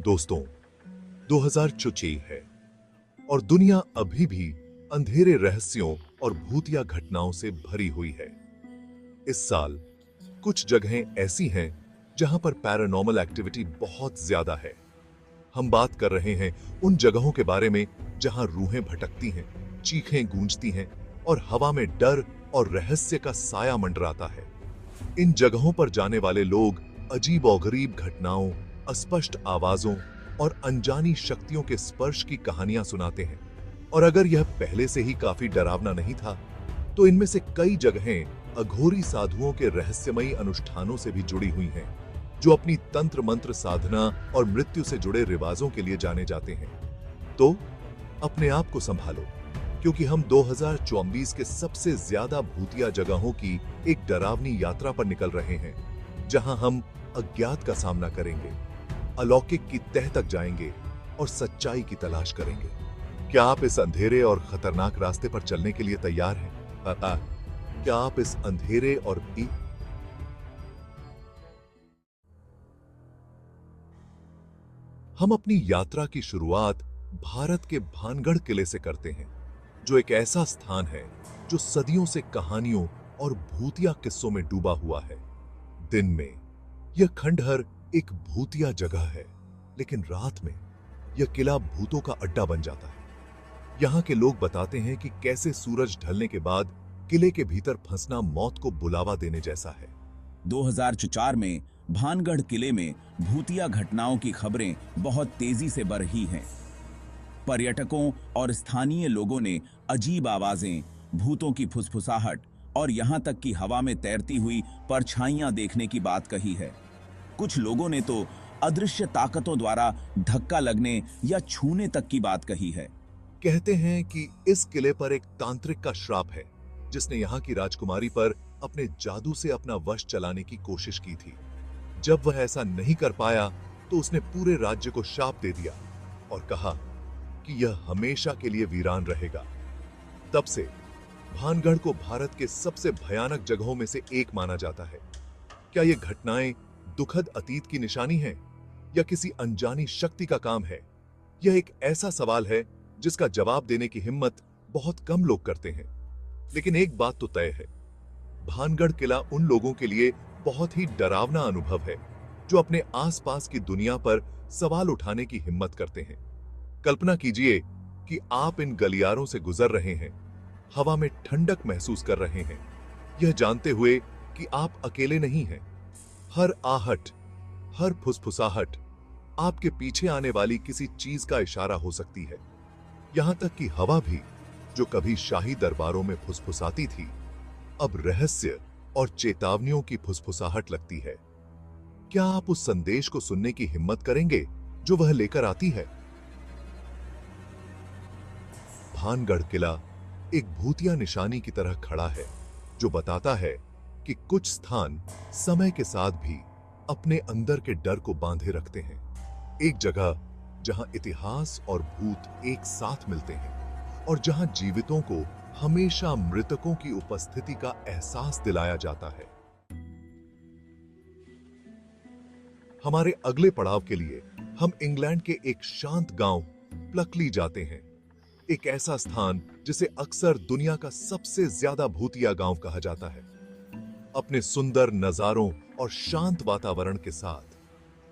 दोस्तों, 2024 है और दुनिया अभी भी अंधेरे रहस्यों और भूतिया घटनाओं से भरी हुई है। इस साल कुछ जगहें ऐसी हैं जहां पर पैरानॉर्मल एक्टिविटी बहुत ज्यादा है। हम बात कर रहे हैं उन जगहों के बारे में जहां रूहें भटकती हैं, चीखें गूंजती हैं और हवा में डर और रहस्य का साया मंडराता है। इन जगहों पर जाने वाले लोग अजीब और गरीब घटनाओं, अस्पष्ट आवाजों और अनजानी शक्तियों के स्पर्श की कहानियां सुनाते हैं। और अगर यह पहले से ही काफी डरावना नहीं था, तो इनमें से कई जगहें अघोरी साधुओं के रहस्यमयी अनुष्ठानों से भी जुड़ी हुई हैं, जो अपनी तंत्र मंत्र साधना और मृत्यु से जुड़े रिवाजों के लिए जाने जाते हैं। तो अपने आप को संभालो, क्योंकि हम 2024 के सबसे ज्यादा भूतिया जगहों की एक डरावनी यात्रा पर निकल रहे हैं, जहां हम अज्ञात का सामना करेंगे, अलौकिक की तह तक जाएंगे और सच्चाई की तलाश करेंगे। क्या आप इस अंधेरे और खतरनाक रास्ते पर चलने के लिए तैयार हैं? क्या आप इस अंधेरे और हम अपनी यात्रा की शुरुआत भारत के भानगढ़ किले से करते हैं, जो एक ऐसा स्थान है जो सदियों से कहानियों और भूतिया किस्सों में डूबा हुआ है। दिन में यह खंडहर एक भूतिया जगह है, लेकिन रात में यह किला भूतों का अड्डा बन जाता है। यहाँ के लोग बताते हैं कि कैसे सूरज ढलने के बाद किले के भीतर फंसना मौत को बुलावा देने जैसा है। 2004 में भानगढ़ किले में भूतिया घटनाओं की खबरें बहुत तेजी से बढ़ रही हैं। पर्यटकों और स्थानीय लोगों ने अजीब आवाजें, भूतों की फुसफुसाहट और यहां तक कि हवा में तैरती हुई परछाइयां देखने की बात कही है। कुछ लोगों ने तो अदृश्य ताकतों द्वारा धक्का लगने या छूने तक की बात कही है। कहते हैं कि इस किले पर एक तांत्रिक का श्राप है, जिसने यहाँ की राजकुमारी पर अपने जादू से अपना वश चलाने की कोशिश की थी। जब वह ऐसा नहीं कर पाया, तो उसने पूरे राज्य को शाप दे दिया और कहा कि यह हमेशा के लिए वीरान रहेगा। तब से भानगढ़ को भारत के सबसे भयानक जगहों में से एक माना जाता है। क्या ये घटनाएं दुखद अतीत की निशानी हैं या किसी अनजानी शक्ति का काम है? यह एक ऐसा सवाल है जिसका जवाब देने की हिम्मत बहुत कम लोग करते हैं। लेकिन एक बात तो तय है, भानगढ़ किला उन लोगों के लिए बहुत ही डरावना अनुभव है जो अपने आसपास की दुनिया पर सवाल उठाने की हिम्मत करते हैं। कल्पना कीजिए कि आप इन गलियारों से गुजर रहे हैं, हवा में ठंडक महसूस कर रहे हैं, यह जानते हुए कि आप अकेले नहीं हैं। हर आहट, हर फुसफुसाहट आपके पीछे आने वाली किसी चीज का इशारा हो सकती है। यहां तक कि हवा भी, जो कभी शाही दरबारों में फुसफुसाती थी, अब रहस्य और चेतावनियों की फुसफुसाहट लगती है। क्या आप उस संदेश को सुनने की हिम्मत करेंगे जो वह लेकर आती है? भानगढ़ किला एक भूतिया निशानी की तरह खड़ा है, जो बताता है कि कुछ स्थान समय के साथ भी अपने अंदर के डर को बांधे रखते हैं। एक जगह जहां इतिहास और भूत एक साथ मिलते हैं और जहां जीवितों को हमेशा मृतकों की उपस्थिति का एहसास दिलाया जाता है। हमारे अगले पड़ाव के लिए हम इंग्लैंड के एक शांत गांव प्लकली जाते हैं, एक ऐसा स्थान जिसे अक्सर दुनिया का सबसे ज्यादा भूतिया गांव कहा जाता है। अपने सुंदर नजारों और शांत वातावरण के साथ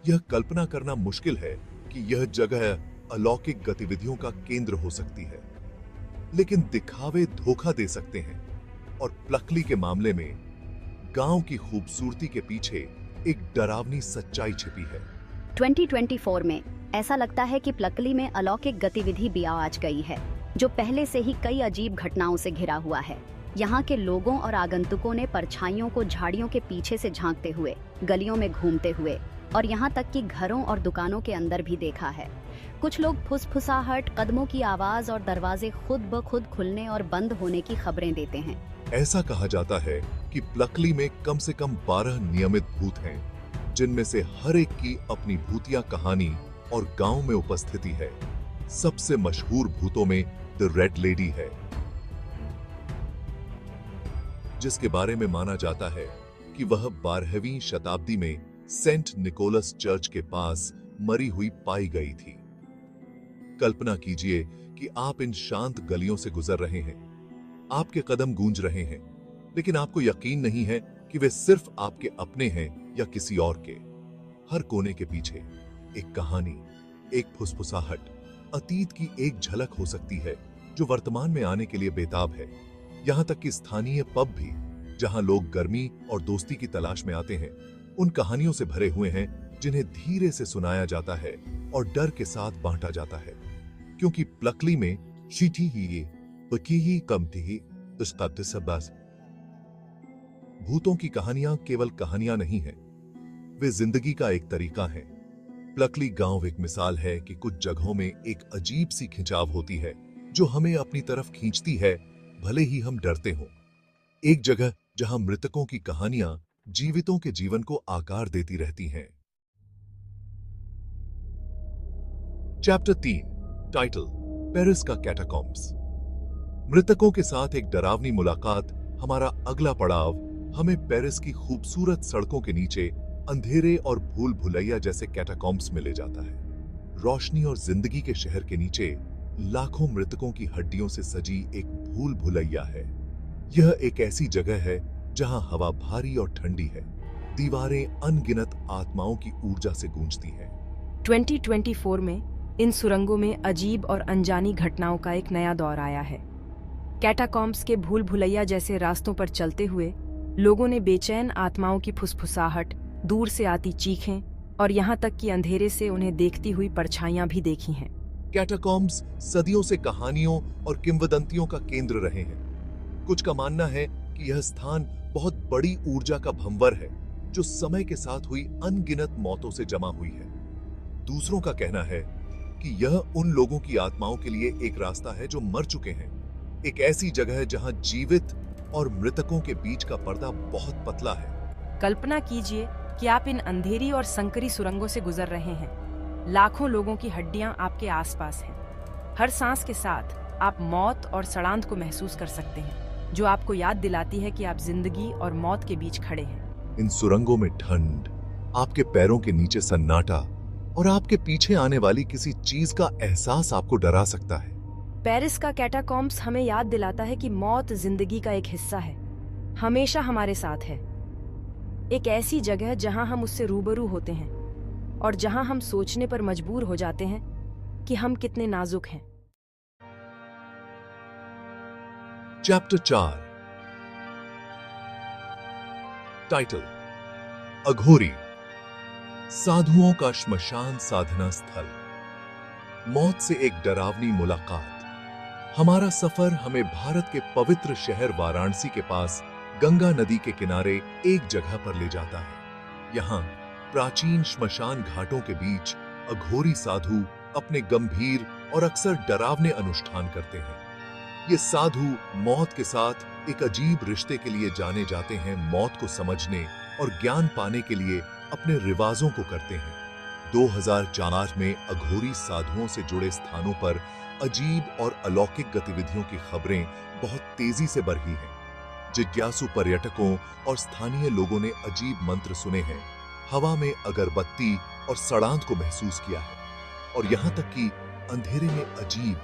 यह कल्पना करना मुश्किल है कि यह जगह अलौकिक गतिविधियों का केंद्र हो सकती है, लेकिन दिखावे धोखा दे सकते हैं। और प्लकली के मामले में गांव की खूबसूरती के पीछे एक डरावनी सच्चाई छिपी है। 2024 में ऐसा लगता है कि प्लकली में अलौकिक गतिविधि भी आज गई है, जो पहले से ही कई अजीब घटनाओं से घिरा हुआ है। यहाँ के लोगों और आगंतुकों ने परछाइयों को झाड़ियों के पीछे से झांकते हुए, गलियों में घूमते हुए और यहाँ तक कि घरों और दुकानों के अंदर भी देखा है। कुछ लोग फुसफुसाहट, कदमों की आवाज और दरवाजे खुद ब खुद खुलने और बंद होने की खबरें देते हैं। ऐसा कहा जाता है कि प्लकली में कम से कम 12 नियमित भूत हैं, जिनमें से हर एक की अपनी भूतिया कहानी और गांव में उपस्थिति है। सबसे मशहूर भूतों में द रेड लेडी है, जिसके बारे में माना जाता है कि वह 12वीं शताब्दी में सेंट निकोलस चर्च के पास मरी हुई पाई गई थी। कल्पना कीजिए कि आप इन शांत गलियों से गुजर रहे हैं। आपके कदम गूंज रहे हैं, लेकिन आपको यकीन नहीं है कि वे सिर्फ आपके अपने हैं या किसी और के। हर कोने के पीछे एक कहानी, एक फुसफुसाहट, अतीत की एक झलक हो सकती है जो वर्तमान में आने के लिए बेताब है। यहां तक कि स्थानीय पब भी, जहां लोग गर्मी और दोस्ती की तलाश में आते हैं, उन कहानियों से भरे हुए हैं जिन्हें धीरे से सुनाया जाता है और डर के साथ बांटा जाता है। क्योंकि प्लकली में शीठी ही पकी ही कम थी उसका तसब्बास। भूतों की कहानियां केवल कहानियां नहीं हैं, वे जिंदगी का एक तरीका है। प्लकली गांव एक मिसाल है कि कुछ जगहों में एक अजीब सी खिंचाव होती है जो हमें अपनी तरफ खींचती है, भले ही हम डरते हों। एक जगह जहां मृतकों की कहानियां जीवितों के जीवन को आकार देती रहती हैं। चैप्टर 3, टाइटल पेरिस का कैटाकॉम्ब्स। मृतकों के साथ एक डरावनी मुलाकात। हमारा अगला पड़ाव हमें पेरिस की खूबसूरत सड़कों के नीचे अंधेरे और भूल भुलैया जैसे कैटाकॉम्ब्स में ले जाता है। रोशनी और जिंदगी के शहर के नीचे लाखों मृतकों की हड्डियों से सजी एक भूल भुलैया है। यह एक ऐसी जगह है जहां हवा भारी और ठंडी है, दीवारें अनगिनत आत्माओं की ऊर्जा से गूंजती हैं। 2024 में इन सुरंगों में अजीब और अनजानी घटनाओं का एक नया दौर आया है। कैटाकॉम्ब्स के भूल भुलैया जैसे रास्तों पर चलते हुए लोगों ने बेचैन आत्माओं की फुसफुसाहट, दूर से आती चीखें और यहाँ तक कि अंधेरे से उन्हें देखती हुई परछाइयां भी देखी हैं। कैटाकॉम्ब्स सदियों से कहानियों और किंवदंतियों का केंद्र रहे हैं। कुछ का मानना है कि यह स्थान बहुत बड़ी ऊर्जा का भंवर है जो समय के साथ हुई अनगिनत मौतों से जमा हुई है। दूसरों का कहना है कि यह उन लोगों की आत्माओं के लिए एक रास्ता है जो मर चुके हैं, एक ऐसी जगह है जहां जीवित और मृतकों के बीच का पर्दा बहुत पतला है। कल्पना कीजिए कि आप इन अंधेरी और संकरी सुरंगों से गुजर रहे हैं। लाखों लोगों की हड्डियां आपके आसपास हैं। हर सांस के साथ आप मौत और सड़ांध को महसूस कर सकते हैं, जो आपको याद दिलाती है कि आप जिंदगी और मौत के बीच खड़े हैं। इन सुरंगों में ठंड, आपके पैरों के नीचे सन्नाटा और आपके पीछे आने वाली किसी चीज का एहसास आपको डरा सकता है। पेरिस का कैटाकॉम्ब्स हमें याद दिलाता है कि मौत जिंदगी का एक हिस्सा है, हमेशा हमारे साथ है। एक ऐसी जगह जहां हम उससे रूबरू होते हैं और जहां हम सोचने पर मजबूर हो जाते हैं कि हम कितने नाजुक हैं। चैप्टर 4, टाइटल अघोरी, साधुओं का श्मशान साधना स्थल। मौत से एक डरावनी मुलाकात। हमारा सफर हमें भारत के पवित्र शहर वाराणसी के पास गंगा नदी के किनारे एक जगह पर ले जाता है। यहाँ प्राचीन श्मशान घाटों के बीच अघोरी साधु अपने गंभीर और अक्सर डरावने अनुष्ठान करते हैं। ये साधु मौत के साथ एक अजीब रिश्ते के लिए जाने जाते हैं। मौत को समझने और ज्ञान पाने के लिए अपने रिवाजों को करते हैं। 2004 में अघोरी साधुओं से जुड़े स्थानों पर अजीब और अलौकिक गतिविधियों की खबरें बहुत तेजी से बढ़ी हैं। जिज्ञासु पर्यटकों और स्थानीय लोगों ने अजीब मंत्र सुने हैं, हवा में अगरबत्ती और सड़ांध को महसूस किया है और यहाँ तक कि अंधेरे में अजीब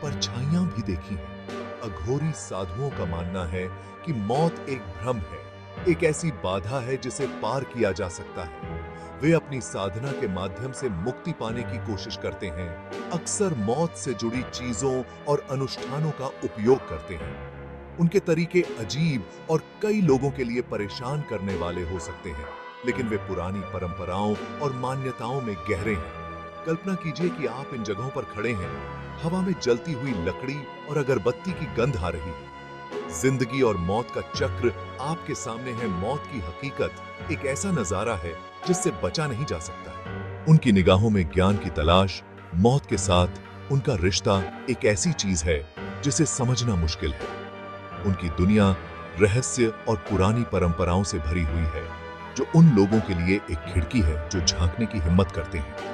परछाइयां भी देखी हैं। अघोरी साधुओं का मानना है कि मौत एक भ्रम है, एक ऐसी बाधा है जिसे पार किया जा सकता है। वे अपनी साधना के माध्यम से मुक्ति पाने की कोशिश करते हैं, अक्सर मौत से जुड़ी चीजों और अनुष्ठानों का उपयोग करते हैं। उनके तरीके अजीब और कई लोगों के लिए परेशान करने वाले हो सकते हैं, लेकिन वे पुरानी परंपराओं और मान्यताओं में गहरे हैं। कल्पना कीजिए कि आप इन जगहों पर खड़े हैं, हवा में जलती हुई लकड़ी और अगरबत्ती की गंध आ रही है। जिंदगी और मौत का चक्र आपके सामने है। मौत की हकीकत एक ऐसा नजारा है जिससे बचा नहीं जा सकता। उनकी निगाहों में ज्ञान की तलाश, मौत के साथ उनका रिश्ता एक ऐसी चीज है जिसे समझना मुश्किल है। उनकी दुनिया रहस्य और पुरानी परंपराओं से भरी हुई है, जो उन लोगों के लिए एक खिड़की है जो झांकने की हिम्मत करते हैं।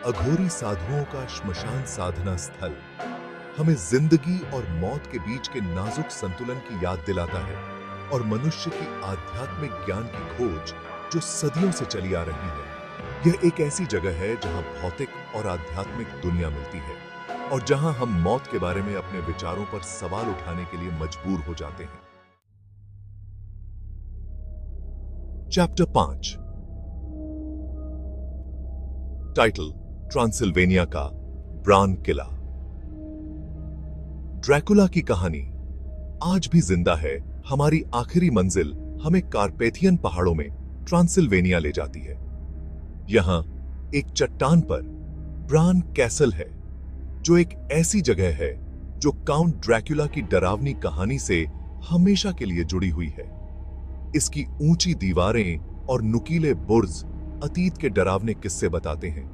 अघोरी साधुओं का श्मशान साधना स्थल हमें जिंदगी और मौत के बीच के नाजुक संतुलन की याद दिलाता है और मनुष्य की आध्यात्मिक ज्ञान की खोज जो सदियों से चली आ रही है। यह एक ऐसी जगह है जहां भौतिक और आध्यात्मिक दुनिया मिलती है और जहां हम मौत के बारे में अपने विचारों पर सवाल उठाने के लिए मजबूर हो जाते हैं। चैप्टर 5। टाइटल: ट्रांसिल्वेनिया का ब्रान किला। ड्रैकुला की कहानी आज भी जिंदा है। हमारी आखिरी मंजिल हमें कारपेथियन पहाड़ों में ट्रांसिल्वेनिया ले जाती है। यहां एक चट्टान पर ब्रान कैसल है, जो एक ऐसी जगह है जो काउंट ड्रैकुला की डरावनी कहानी से हमेशा के लिए जुड़ी हुई है। इसकी ऊंची दीवारें और नुकीले बुर्ज अतीत के डरावने किस्से बताते हैं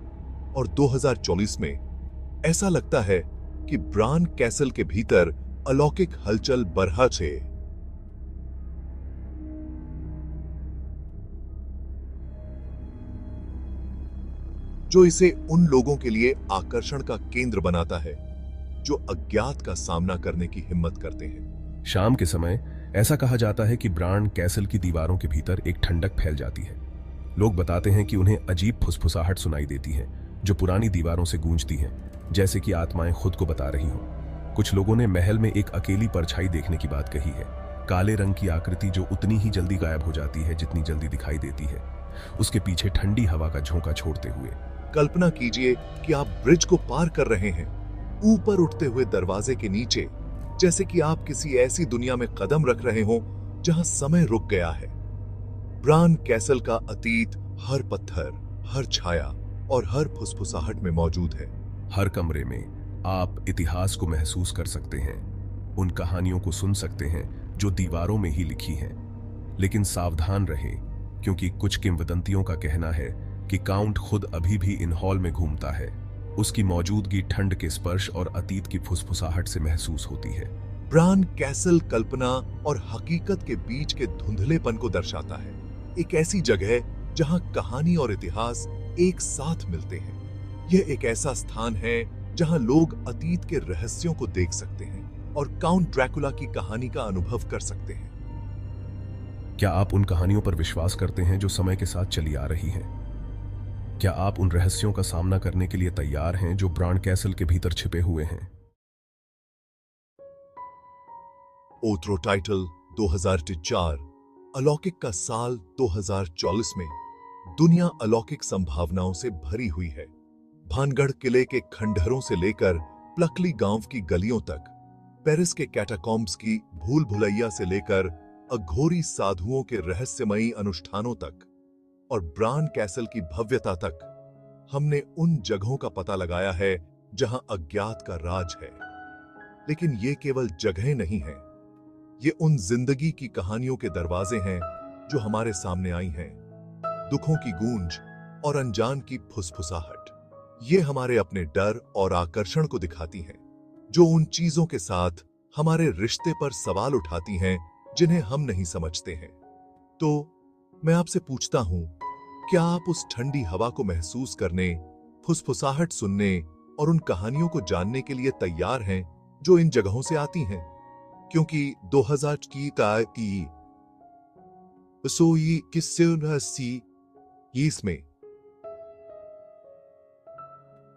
और 2024 में ऐसा लगता है कि ब्रान कैसल के भीतर अलौकिक हलचल बरहा छे। जो इसे उन लोगों के लिए आकर्षण का केंद्र बनाता है जो अज्ञात का सामना करने की हिम्मत करते हैं। शाम के समय ऐसा कहा जाता है कि ब्रान कैसल की दीवारों के भीतर एक ठंडक फैल जाती है। लोग बताते हैं कि उन्हें अजीब फुसफुसाहट सुनाई देती है जो पुरानी दीवारों से गूंजती है, जैसे कि आत्माएं खुद को बता रही हों। कुछ लोगों ने महल में एक अकेली परछाई देखने की बात कही है, काले रंग की आकृति जो उतनी ही जल्दी गायब हो जाती है जितनी जल्दी दिखाई देती है, उसके पीछे ठंडी हवा का झोंका छोड़ते हुए। कल्पना कीजिए कि आप ब्रिज को पार कर रहे हैं, ऊपर उठते हुए दरवाजे के नीचे, जैसे कि आप किसी ऐसी दुनिया में कदम रख रहे हों जहां समय रुक गया है। ब्रान कैसल का अतीत हर पत्थर, हर छाया और हर फुसफुसाहट में मौजूद है। हर कमरे में आप इतिहास को महसूस कर सकते हैं, उन कहानियों को सुन सकते हैं जो दीवारों में ही लिखी हैं। लेकिन सावधान रहें, क्योंकि कुछ किंवदंतियों का कहना है कि काउंट खुद अभी भी इन हॉल में घूमता है। उसकी मौजूदगी ठंड के स्पर्श और अतीत की फुसफुसाहट से महसूस होती है। ब्रान कैसल कल्पना और हकीकत के बीच के धुंधलेपन को दर्शाता है। एक ऐसी जगह जहां कहानी और इतिहास एक साथ मिलते हैं। यह एक ऐसा स्थान है जहां लोग अतीत के रहस्यों को देख सकते हैं और काउंट ड्रैकुला की कहानी का अनुभव कर सकते हैं। क्या आप उन कहानियों पर विश्वास करते हैं जो समय के साथ चली आ रही हैं? क्या आप उन रहस्यों का सामना करने के लिए तैयार हैं जो ब्रान कैसल के भीतर छिपे हुए हैं? ओथ्रो टाइटल 2004। अलौकिक का साल 2024 में दुनिया अलौकिक संभावनाओं से भरी हुई है। भानगढ़ किले के खंडहरों से लेकर प्लकली गांव की गलियों तक, पेरिस के कैटाकॉम्ब्स की भूल भुलैया से लेकर अघोरी साधुओं के रहस्यमयी अनुष्ठानों तक और ब्रान कैसल की भव्यता तक, हमने उन जगहों का पता लगाया है जहां अज्ञात का राज है। लेकिन ये केवल जगहें नहीं हैं, ये उन जिंदगी की कहानियों के दरवाजे हैं जो हमारे सामने आई हैं। दुखों की गूंज और अनजान की फुसफुसाहट, ये हमारे अपने डर और आकर्षण को दिखाती हैं, जो उन चीजों के साथ हमारे रिश्ते पर सवाल उठाती हैं जिन्हें हम नहीं समझते हैं। तो मैं आपसे पूछता हूं, क्या आप उस ठंडी हवा को महसूस करने, फुसफुसाहट सुनने और उन कहानियों को जानने के लिए तैयार हैं जो इन जगहों से आती हैं? क्योंकि 2000 की सोई किस्से इसमें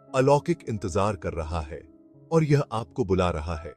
अलौकिक इंतजार कर रहा है और यह आपको बुला रहा है।